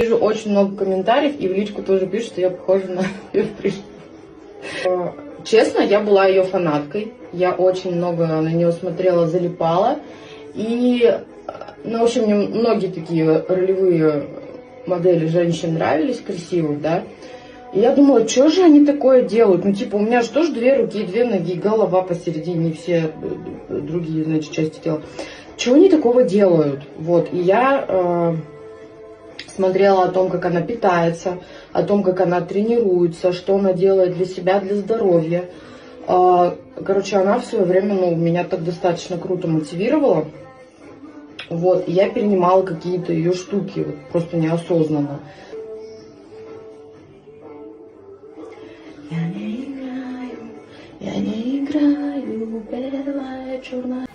Вижу очень много комментариев, и в личку тоже пишут, что я похожа на ее прыщ. Честно, я была ее фанаткой. Я очень много на нее смотрела, залипала. И, ну, в общем, мне многие такие ролевые модели женщин нравились, красивых, да. И я думала, что же они такое делают? Ну, типа, у меня же тоже 2 руки, 2 ноги, голова посередине, и все другие, значит, части тела. Чего они такого делают? Вот, и я смотрела о том, как она питается, о том, как она тренируется, что она делает для себя, для здоровья. Короче, она в свое время, ну, меня так достаточно круто мотивировала. Вот, и я перенимала какие-то ее штуки, вот, просто неосознанно. Я не играю, белая черная.